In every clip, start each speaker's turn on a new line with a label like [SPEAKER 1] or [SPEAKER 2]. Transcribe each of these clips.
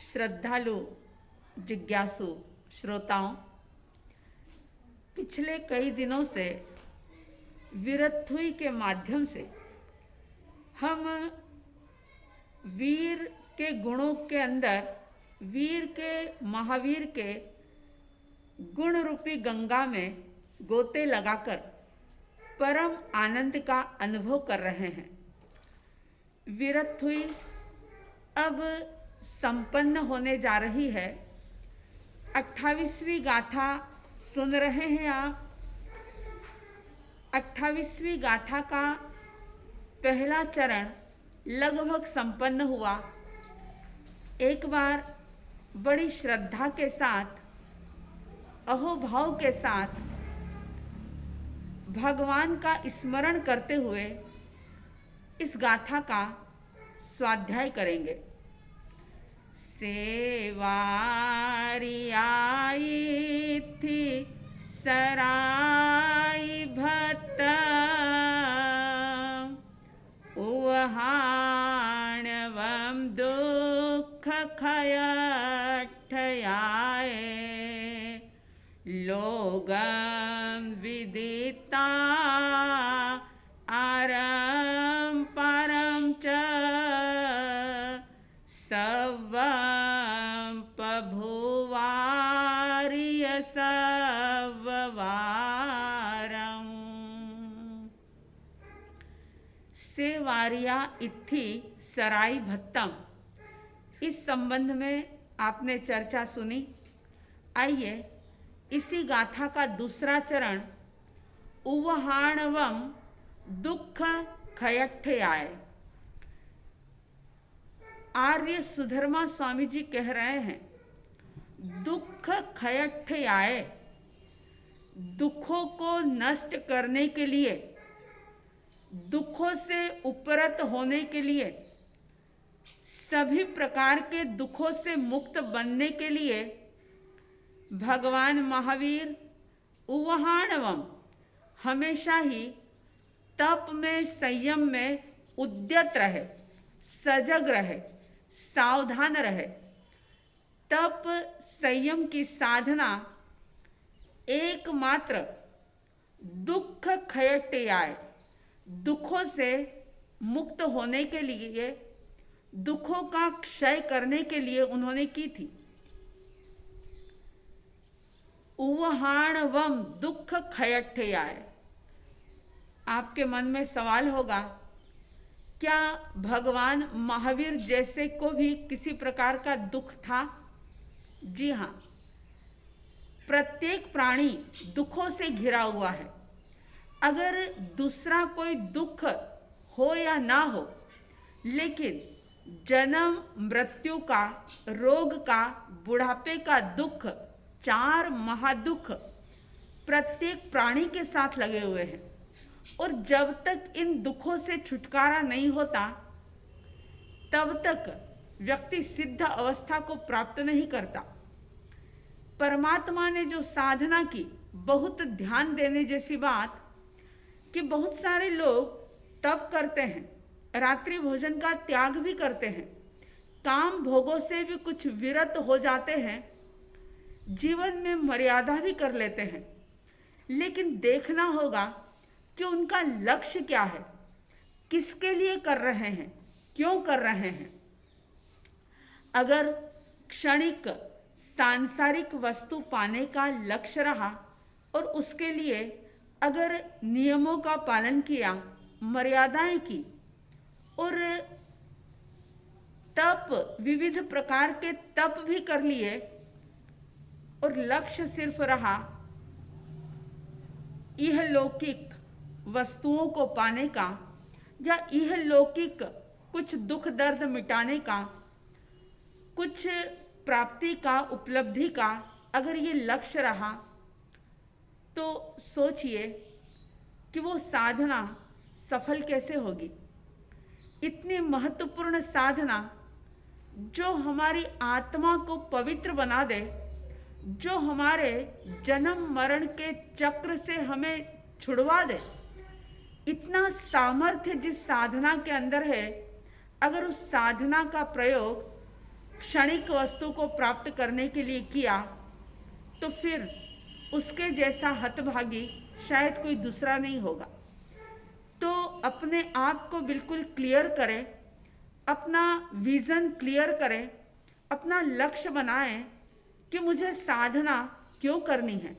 [SPEAKER 1] श्रद्धालु जिज्ञासु श्रोताओं, पिछले कई दिनों से वीरत्थुई के माध्यम से हम वीर के गुणों के अंदर वीर के महावीर के गुण रूपी गंगा में गोते लगाकर परम आनंद का अनुभव कर रहे हैं। वीरत्थुई अब संपन्न होने जा रही है। 28वीं गाथा सुन रहे हैं आप। 28वीं गाथा का पहला चरण लगभग संपन्न हुआ। एक बार बड़ी श्रद्धा के साथ, अहोभाव के साथ भगवान का स्मरण करते हुए इस गाथा का स्वाध्याय करेंगे। सेवारी आई थी सराई भत्त उहाणवम दुख खयठ आए लोगम विदिता आरम परम च सवं पभुवार्य सववारं सेवारिया इत्थि सराई भत्तम। इस संबंध में आपने चर्चा सुनी। आइए इसी गाथा का दूसरा चरण उवहाणवम दुख खयठ्ठयाय। आर्य सुधर्मा स्वामी जी कह रहे हैं, दुख खयठ्ठयाय, दुखों को नष्ट करने के लिए, दुखों से उपरत होने के लिए, सभी प्रकार के दुखों से मुक्त बनने के लिए भगवान महावीर उवहाणवम हमेशा ही तप में, संयम में उद्यत रहे, सजग रहे, सावधान रहे। तप संयम की साधना एकमात्र दुख खयठ्ठयाय, दुखों से मुक्त होने के लिए, दुखों का क्षय करने के लिए उन्होंने की थी। उवहाणवम दुख खयठ्ठयाय। आपके मन में सवाल होगा, क्या भगवान महावीर जैसे को भी किसी प्रकार का दुख था? जी हाँ, प्रत्येक प्राणी दुखों से घिरा हुआ है। अगर दूसरा कोई दुख हो या ना हो, लेकिन जन्म मृत्यु का, रोग का, बुढ़ापे का दुख, 4 महादुख प्रत्येक प्राणी के साथ लगे हुए हैं। और जब तक इन दुखों से छुटकारा नहीं होता, तब तक व्यक्ति सिद्ध अवस्था को प्राप्त नहीं करता। परमात्मा ने जो साधना की, बहुत ध्यान देने जैसी बात कि बहुत सारे लोग तप करते हैं, रात्रि भोजन का त्याग भी करते हैं, काम भोगों से भी कुछ विरत हो जाते हैं, जीवन में मर्यादा भी कर लेते हैं। लेकिन देखना होगा कि उनका लक्ष्य क्या है, किसके लिए कर रहे हैं, क्यों कर रहे हैं। अगर क्षणिक सांसारिक वस्तु पाने का लक्ष्य रहा और उसके लिए अगर नियमों का पालन किया, मर्यादाएं की और तप, विविध प्रकार के तप भी कर लिए और लक्ष्य सिर्फ रहा यह लौकिक वस्तुओं को पाने का या यह लौकिक कुछ दुख दर्द मिटाने का, कुछ प्राप्ति का, उपलब्धि का, अगर ये लक्ष्य रहा, तो सोचिए कि वो साधना सफल कैसे होगी। इतनी महत्वपूर्ण साधना जो हमारी आत्मा को पवित्र बना दे, जो हमारे जन्म मरण के चक्र से हमें छुड़वा दे, इतना सामर्थ्य जिस साधना के अंदर है, अगर उस साधना का प्रयोग क्षणिक वस्तु को प्राप्त करने के लिए किया तो फिर उसके जैसा हतभागी शायद कोई दूसरा नहीं होगा। तो अपने आप को बिल्कुल क्लियर करें, अपना विज़न क्लियर करें, अपना लक्ष्य बनाएं कि मुझे साधना क्यों करनी है,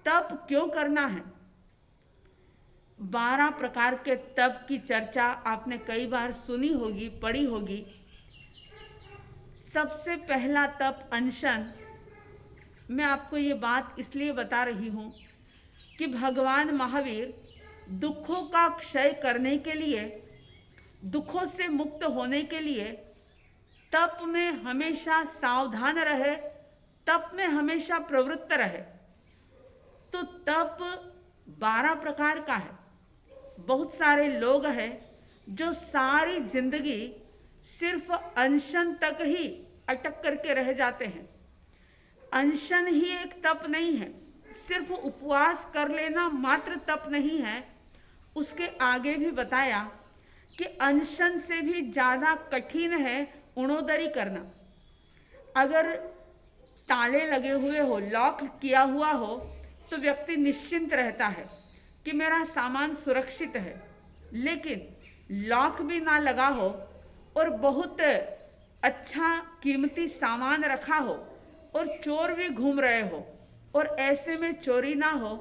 [SPEAKER 1] तप क्यों करना है। 12 प्रकार के तप की चर्चा आपने कई बार सुनी होगी, पढ़ी होगी। सबसे पहला तप अनशन। मैं आपको ये बात इसलिए बता रही हूँ कि भगवान महावीर दुखों का क्षय करने के लिए, दुखों से मुक्त होने के लिए तप में हमेशा सावधान रहे, तप में हमेशा प्रवृत्त रहे। तो तप 12 प्रकार का है। बहुत सारे लोग हैं जो सारी जिंदगी सिर्फ अनशन तक ही अटक करके रह जाते हैं। अनशन ही एक तप नहीं है, सिर्फ उपवास कर लेना मात्र तप नहीं है। उसके आगे भी बताया कि अनशन से भी ज़्यादा कठिन है उणोदरी करना। अगर ताले लगे हुए हो, लॉक किया हुआ हो, तो व्यक्ति निश्चिंत रहता है कि मेरा सामान सुरक्षित है। लेकिन लॉक भी ना लगा हो और बहुत अच्छा कीमती सामान रखा हो और चोर भी घूम रहे हो और ऐसे में चोरी ना हो,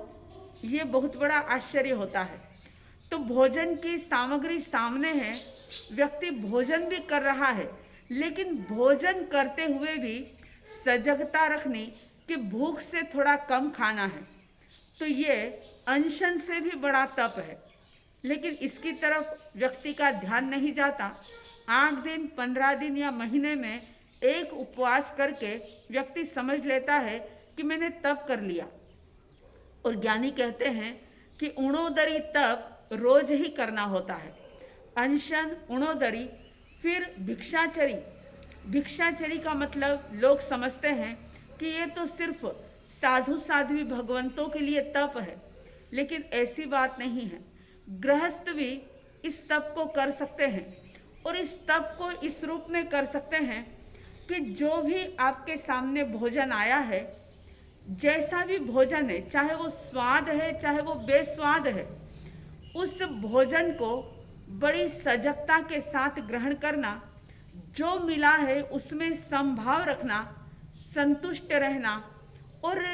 [SPEAKER 1] ये बहुत बड़ा आश्चर्य होता है। तो भोजन की सामग्री सामने है, व्यक्ति भोजन भी कर रहा है, लेकिन भोजन करते हुए भी सजगता रखनी कि भूख से थोड़ा कम खाना है। तो ये अनशन से भी बड़ा तप है, लेकिन इसकी तरफ व्यक्ति का ध्यान नहीं जाता। 8 दिन, 15 दिन या महीने में एक उपवास करके व्यक्ति समझ लेता है कि मैंने तप कर लिया। और ज्ञानी कहते हैं कि उणोदरी तप रोज ही करना होता है। अनशन, उणोदरी, फिर भिक्षाचरी। भिक्षाचरी का मतलब लोग समझते हैं कि ये तो सिर्फ साधु साध्वी भगवंतों के लिए तप है, लेकिन ऐसी बात नहीं है। गृहस्थ भी इस तप को कर सकते हैं और इस तप को इस रूप में कर सकते हैं कि जो भी आपके सामने भोजन आया है, जैसा भी भोजन है, चाहे वो स्वाद है चाहे वो बेस्वाद है, उस भोजन को बड़ी सजगता के साथ ग्रहण करना, जो मिला है उसमें समभाव रखना, संतुष्ट रहना और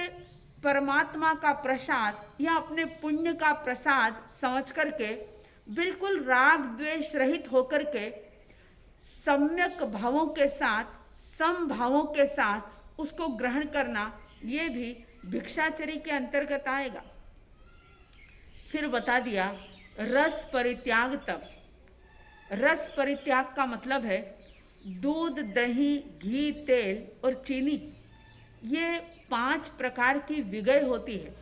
[SPEAKER 1] परमात्मा का प्रसाद या अपने पुण्य का प्रसाद समझ करके बिल्कुल राग द्वेष रहित होकर के सम्यक भावों के साथ, समभावों के साथ उसको ग्रहण करना, ये भी भिक्षाचरी के अंतर्गत आएगा। फिर बता दिया रस परित्याग तप। रस परित्याग का मतलब है दूध, दही, घी, तेल और चीनी, ये 5 प्रकार की विगय होती है।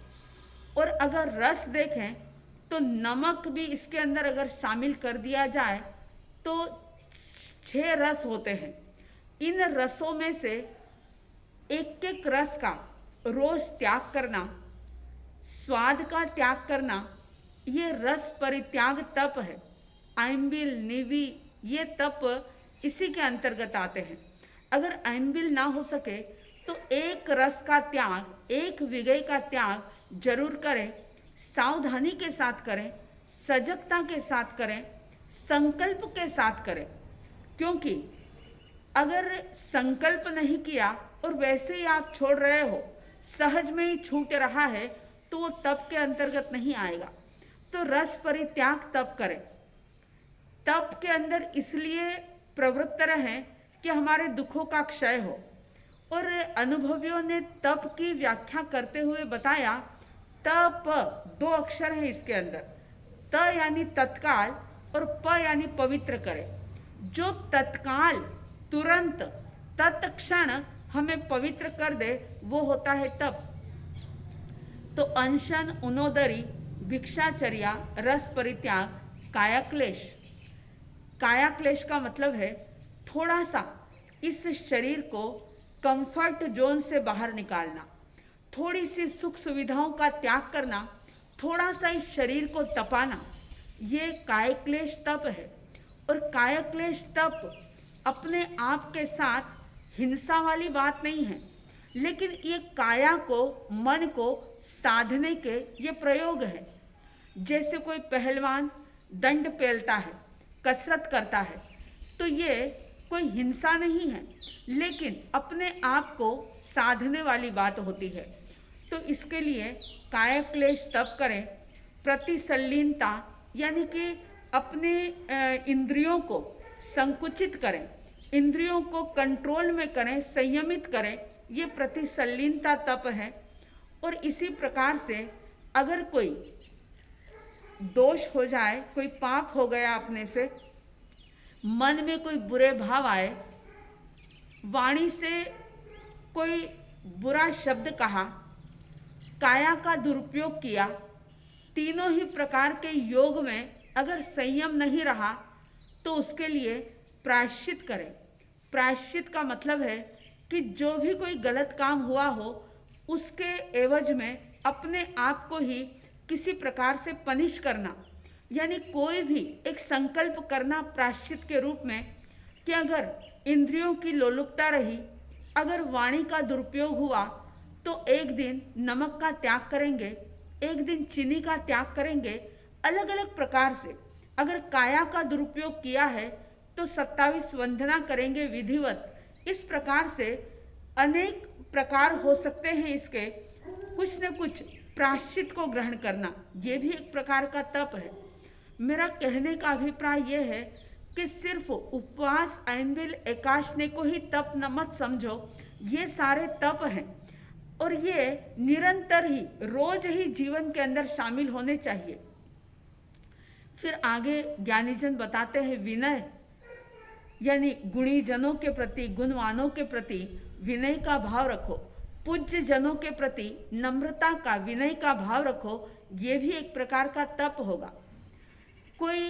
[SPEAKER 1] और अगर रस देखें तो नमक भी इसके अंदर अगर शामिल कर दिया जाए तो 6 रस होते हैं। इन रसों में से एक एक रस का रोज त्याग करना, स्वाद का त्याग करना, ये रस परित्याग तप है। आइंबिल, निवी, ये तप इसी के अंतर्गत आते हैं। अगर आइंबिल ना हो सके तो एक रस का त्याग, एक विगय का त्याग जरूर करें। सावधानी के साथ करें, सजगता के साथ करें, संकल्प के साथ करें। क्योंकि अगर संकल्प नहीं किया और वैसे ही आप छोड़ रहे हो, सहज में ही छूट रहा है, तो वो तप के अंतर्गत नहीं आएगा। तो रस परित्याग तप करें। तप के अंदर इसलिए प्रवृत्त रहें कि हमारे दुखों का क्षय हो। और अनुभवियों ने तप की व्याख्या करते हुए बताया, तप 2 अक्षर हैं इसके अंदर। त यानी तत्काल और प यानी पवित्र करे। जो तत्काल, तुरंत, तत्क्षण हमें पवित्र कर दे, वो होता है तप। तो अनशन, उणोदरी, भिक्षाचर्या, रस परित्याग, कायाक्लेश। कायाक्लेश का मतलब है थोड़ा सा इस शरीर को कंफर्ट जोन से बाहर निकालना, थोड़ी सी सुख सुविधाओं का त्याग करना, थोड़ा सा इस शरीर को तपाना, ये कायक्लेश तप है। और कायक्लेश तप अपने आप के साथ हिंसा वाली बात नहीं है, लेकिन ये काया को, मन को साधने के ये प्रयोग है। जैसे कोई पहलवान दंड पेलता है, कसरत करता है, तो ये कोई हिंसा नहीं है, लेकिन अपने आप को साधने वाली बात होती है। तो इसके लिए काया क्लेश तब करें, प्रतिसल्लीनता यानी कि अपने इंद्रियों को संकुचित करें, इंद्रियों को कंट्रोल में करें, संयमित करें, ये प्रतिसल्लीनता तप है। और इसी प्रकार से अगर कोई दोष हो जाए, कोई पाप हो गया अपने से, मन में कोई बुरे भाव आए, वाणी से कोई बुरा शब्द कहा, काया का दुरुपयोग किया, तीनों ही प्रकार के योग में अगर संयम नहीं रहा तो उसके लिए प्रायश्चित करें। प्रायश्चित का मतलब है कि जो भी कोई गलत काम हुआ हो उसके एवज में अपने आप को ही किसी प्रकार से पनिश करना, यानी कोई भी एक संकल्प करना प्रायश्चित के रूप में कि अगर इंद्रियों की लोलुपता रही, अगर वाणी का दुरुपयोग हुआ तो एक दिन नमक का त्याग करेंगे, एक दिन चीनी का त्याग करेंगे। अलग अलग प्रकार से अगर काया का दुरुपयोग किया है तो 27 वंदना करेंगे विधिवत। इस प्रकार से अनेक प्रकार हो सकते हैं इसके, कुछ न कुछ प्रायश्चित को ग्रहण करना, ये भी एक प्रकार का तप है। मेरा कहने का अभिप्राय यह है कि सिर्फ उपवास, ऐनबिल, एकाशने को ही तप न मत समझो, ये सारे तप हैं और ये निरंतर ही, रोज ही जीवन के अंदर शामिल होने चाहिए। फिर आगे ज्ञानीजन बताते हैं विनय, यानी गुणी जनों के प्रति, गुणवानों के प्रति विनय का भाव रखो, पूज्य जनों के प्रति नम्रता का, विनय का भाव रखो, ये भी एक प्रकार का तप होगा। कोई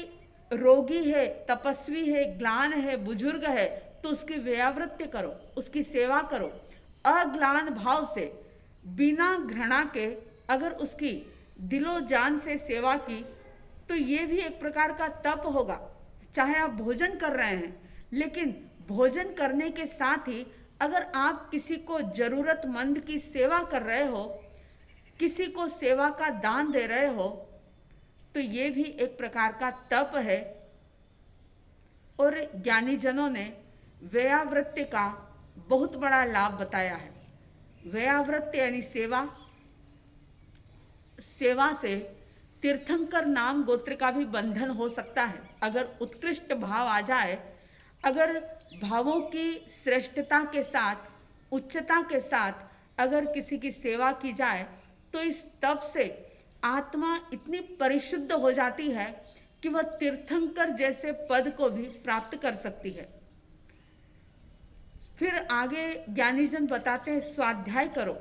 [SPEAKER 1] रोगी है, तपस्वी है, ग्लान है, बुजुर्ग है, तो उसकी व्यावृत्ति करो, उसकी सेवा करो, अग्लान भाव से, बिना घृणा के अगर उसकी दिलो जान से सेवा की तो ये भी एक प्रकार का तप होगा। चाहे आप भोजन कर रहे हैं, लेकिन भोजन करने के साथ ही अगर आप किसी को जरूरतमंद की सेवा कर रहे हो, किसी को सेवा का दान दे रहे हो, तो ये भी एक प्रकार का तप है। और ज्ञानी जनों ने व्यावृत्ति का बहुत बड़ा लाभ बताया है। व्यावृत्ति यानी सेवा, सेवा से तीर्थंकर नाम गोत्र का भी बंधन हो सकता है। अगर उत्कृष्ट भाव आ जाए, अगर भावों की श्रेष्ठता के साथ, उच्चता के साथ अगर किसी की सेवा की जाए तो इस तप से आत्मा इतनी परिशुद्ध हो जाती है कि वह तीर्थंकर जैसे पद को भी प्राप्त कर सकती है। फिर आगे ज्ञानीजन बताते हैं स्वाध्याय करो।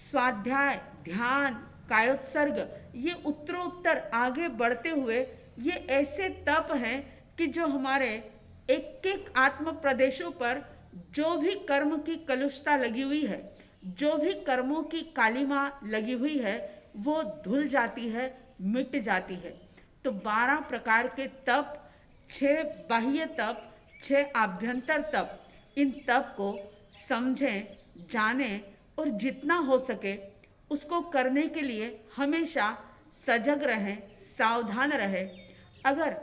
[SPEAKER 1] स्वाध्याय, ध्यान, कायोत्सर्ग, ये उत्तरोत्तर आगे बढ़ते हुए ये ऐसे तप हैं कि जो हमारे एक एक आत्म प्रदेशों पर जो भी कर्म की कलुषता लगी हुई है, जो भी कर्मों की कालिमा लगी हुई है, वो धुल जाती है, मिट जाती है। तो 12 प्रकार के तप, 6 बाह्य तप, 6 आभ्यंतर तप, इन तप को समझें, जानें और जितना हो सके उसको करने के लिए हमेशा सजग रहें, सावधान रहें। अगर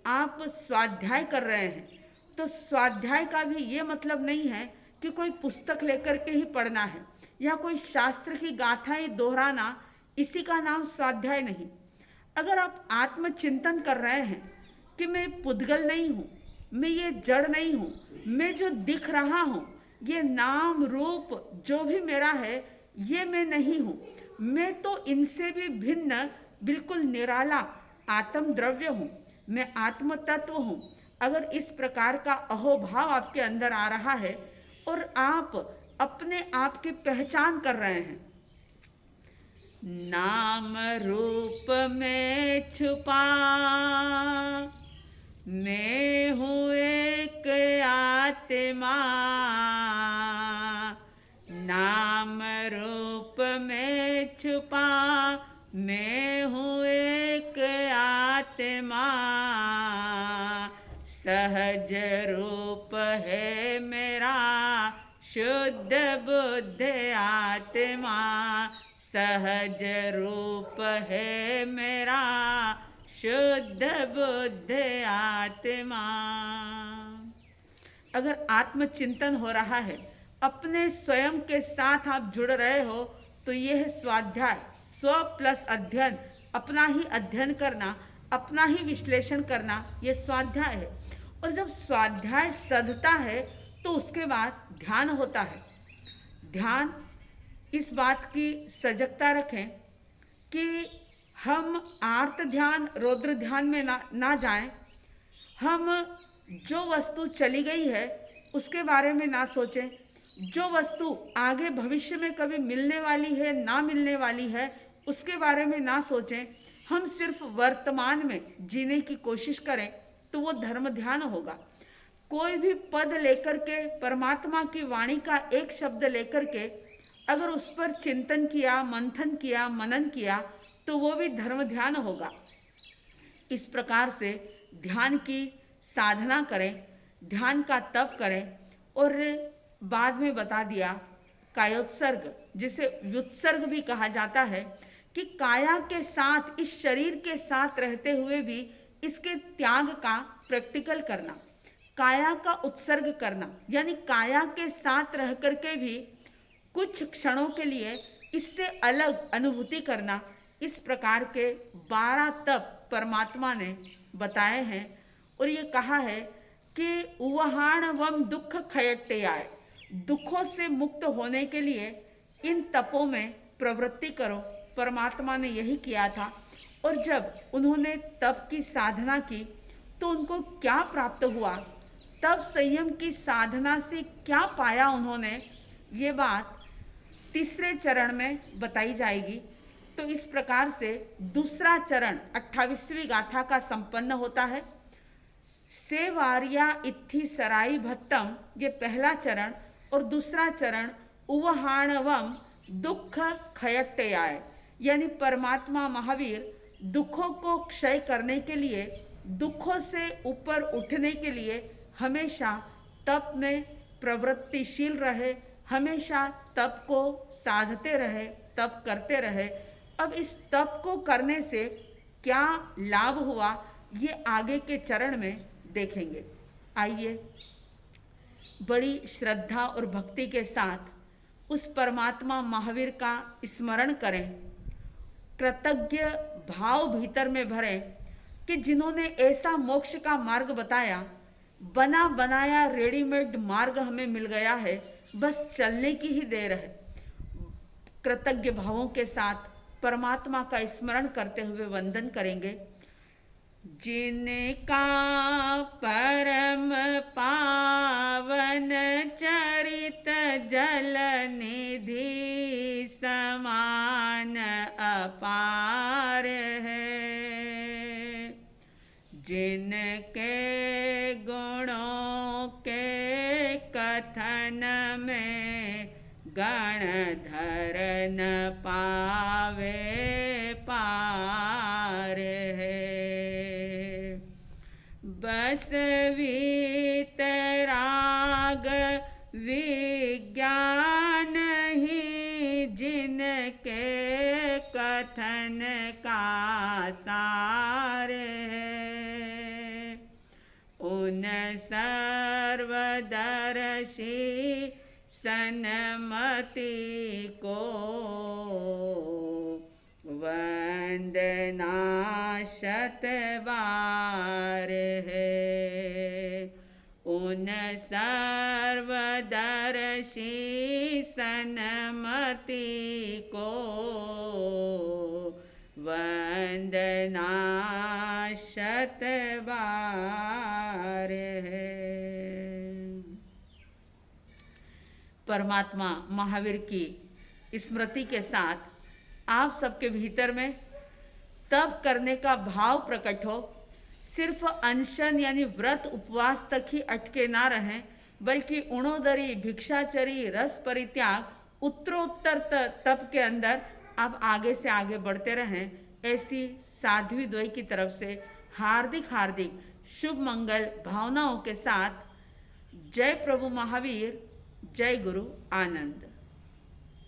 [SPEAKER 1] आप स्वाध्याय कर रहे हैं तो स्वाध्याय का भी ये मतलब नहीं है कि कोई पुस्तक लेकर के ही पढ़ना है या कोई शास्त्र की गाथाएं दोहराना, इसी का नाम स्वाध्याय नहीं। अगर आप आत्मचिंतन कर रहे हैं कि मैं पुद्गल नहीं हूँ, मैं ये जड़ नहीं हूँ, मैं जो दिख रहा हूँ, ये नाम रूप जो भी मेरा है, ये मैं नहीं हूँ, मैं तो इनसे भी भिन्न बिल्कुल निराला आत्म द्रव्य हूँ, मैं आत्म तत्व हूँ। अगर इस प्रकार का अहोभाव आपके अंदर आ रहा है और आप अपने आप की पहचान कर रहे हैं, नाम रूप में छुपा मैं हूँ एक आत्मा, नाम रूप में छुपा मैं हूँ एक आत्मा, सहज रूप है मेरा शुद्ध बुद्ध आत्मा सहज रूप है मेरा, शुद्ध बुद्ध आत्मा। अगर आत्मचिंतन हो रहा है, अपने स्वयं के साथ आप जुड़ रहे हो, तो यह स्वाध्याय, स्व प्लस अध्ययन, अपना ही अध्ययन करना, अपना ही विश्लेषण करना, यह स्वाध्याय है। और जब स्वाध्याय सधता है तो उसके बाद ध्यान होता है। ध्यान, इस बात की सजगता रखें कि हम आर्त ध्यान, रौद्र ध्यान में ना जाएं। हम जो वस्तु चली गई है उसके बारे में ना सोचें, जो वस्तु आगे भविष्य में कभी मिलने वाली है, ना मिलने वाली है, उसके बारे में ना सोचें। हम सिर्फ वर्तमान में जीने की कोशिश करें तो वो धर्म ध्यान होगा। कोई भी पद लेकर के, परमात्मा की वाणी का एक शब्द लेकर के अगर उस पर चिंतन किया, मंथन किया, मनन किया, तो वो भी धर्म ध्यान होगा। इस प्रकार से ध्यान की साधना करें, ध्यान का तप करें। और बाद में बता दिया कायोत्सर्ग, जिसे व्युत्सर्ग भी कहा जाता है, कि काया के साथ, इस शरीर के साथ रहते हुए भी इसके त्याग का प्रैक्टिकल करना, काया का उत्सर्ग करना, यानी काया के साथ रह करके भी कुछ क्षणों के लिए इससे अलग अनुभूति करना। इस प्रकार के 12 तप परमात्मा ने बताए हैं। और ये कहा है कि उवहाण वम दुख खयट्टयाय, दुखों से मुक्त होने के लिए इन तपों में प्रवृत्ति करो। परमात्मा ने यही किया था। और जब उन्होंने तप की साधना की तो उनको क्या प्राप्त हुआ, तब संयम की साधना से क्या पाया उन्होंने, ये बात तीसरे चरण में बताई जाएगी। तो इस प्रकार से दूसरा चरण 28वीं गाथा का संपन्न होता है। सेवार्या इत्थि सराई भट्टम, ये पहला चरण। और दूसरा चरण उवहाणवम दुख खयट्टयाय, यानी परमात्मा महावीर दुखों को क्षय करने के लिए, दुखों से ऊपर उठने के लिए हमेशा तप में प्रवृत्तिशील रहे, हमेशा तप को साधते रहे, तप करते रहे। अब इस तप को करने से क्या लाभ हुआ, ये आगे के चरण में देखेंगे। आइए बड़ी श्रद्धा और भक्ति के साथ उस परमात्मा महावीर का स्मरण करें, कृतज्ञ भाव भीतर में भरें कि जिन्होंने ऐसा मोक्ष का मार्ग बताया, बना बनाया रेडीमेड मार्ग हमें मिल गया है, बस चलने की ही देर है। कृतज्ञ भावों के साथ परमात्मा का स्मरण करते हुए वंदन करेंगे। जिनका परम पावन चरित जल निधि समान अपार है, जिनके गुणों के कथन में गणधर न पावे पार है। बस वीतराग विज्ञान ही जिनके कथन का सार है, उन सर्वदर्शी सन्मति को वंदना शतबार है, उन सर्वदर्शी सन्मति को वंदना शतबार है। परमात्मा महावीर की स्मृति के साथ आप सबके भीतर में तप करने का भाव प्रकट हो। सिर्फ अनशन यानी व्रत उपवास तक ही अटके ना रहें, बल्कि उणोदरी, भिक्षाचरी, रस परित्याग, उत्तरोत्तर तप के अंदर आप आगे से आगे बढ़ते रहें। ऐसी साध्वी द्वय की तरफ से हार्दिक हार्दिक शुभ मंगल भावनाओं के साथ जय प्रभु महावीर। जय गुरु आनंद।